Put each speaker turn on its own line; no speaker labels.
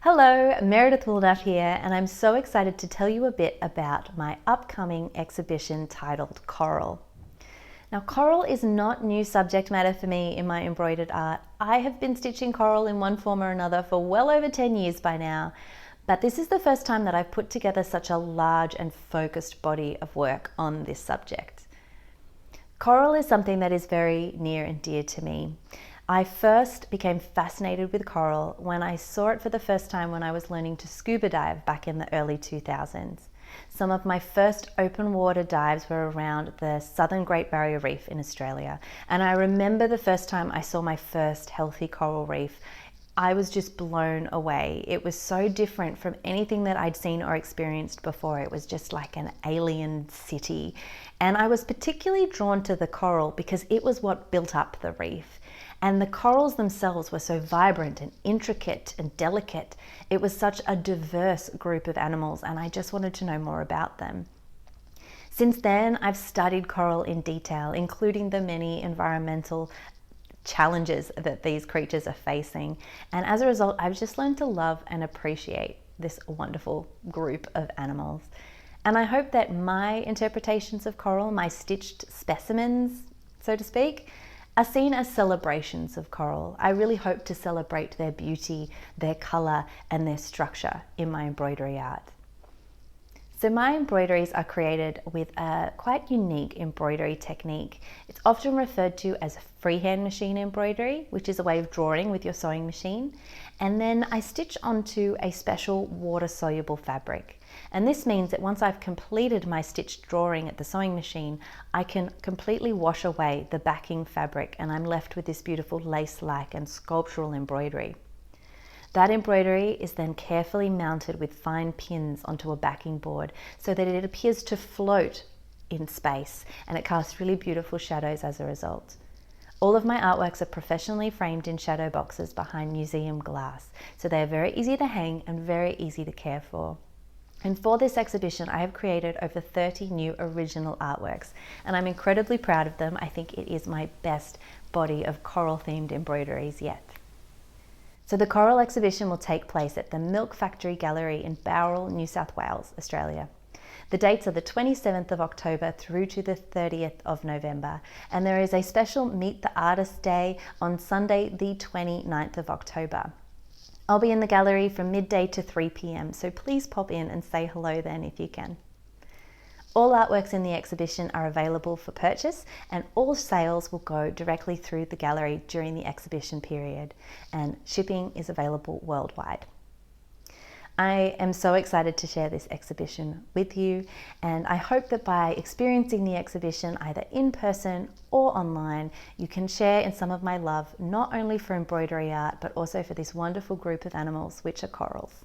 Hello, Meredith Woolnough here, and I'm so excited to tell you a bit about my upcoming exhibition titled Coral. Now, coral is not new subject matter for me in my embroidered art. I have been stitching coral in one form or another for well over 10 years by now, but this is the first time that I've put together such a large and focused body of work on this subject. Coral is something that is very near and dear to me. I first became fascinated with coral when I saw it for the first time when I was learning to scuba dive back in the early 2000s. Some of my first open water dives were around the southern Great Barrier Reef in Australia, and I remember the first time I saw my first healthy coral reef. I was just blown away. It was so different from anything that I'd seen or experienced before. It was just like an alien city. And I was particularly drawn to the coral because it was what built up the reef. And the corals themselves were so vibrant and intricate and delicate. It was such a diverse group of animals, and I just wanted to know more about them. Since then, I've studied coral in detail, including the many environmental challenges that these creatures are facing. And as a result, I've just learned to love and appreciate this wonderful group of animals. And I hope that my interpretations of coral, my stitched specimens, so to speak, are seen as celebrations of coral. I really hope to celebrate their beauty, their color, and their structure in my embroidery art. So my embroideries are created with a quite unique embroidery technique. It's often referred to as freehand machine embroidery, which is a way of drawing with your sewing machine. And then I stitch onto a special water-soluble fabric. And this means that once I've completed my stitched drawing at the sewing machine, I can completely wash away the backing fabric and I'm left with this beautiful lace-like and sculptural embroidery. That embroidery is then carefully mounted with fine pins onto a backing board so that it appears to float in space, and it casts really beautiful shadows as a result. All of my artworks are professionally framed in shadow boxes behind museum glass, so they are very easy to hang and very easy to care for. And for this exhibition, I have created over 30 new original artworks, and I'm incredibly proud of them. I think it is my best body of coral-themed embroideries yet. So the Coral exhibition will take place at the Milk Factory Gallery in Bowral, New South Wales, Australia. The dates are the 27th of October through to the 30th of November, and there is a special Meet the Artist Day on Sunday the 29th of October. I'll be in the gallery from midday to 3 p.m, so please pop in and say hello then if you can. All artworks in the exhibition are available for purchase, and all sales will go directly through the gallery during the exhibition period, and shipping is available worldwide. I am so excited to share this exhibition with you, and I hope that by experiencing the exhibition either in person or online, you can share in some of my love, not only for embroidery art, but also for this wonderful group of animals, which are corals.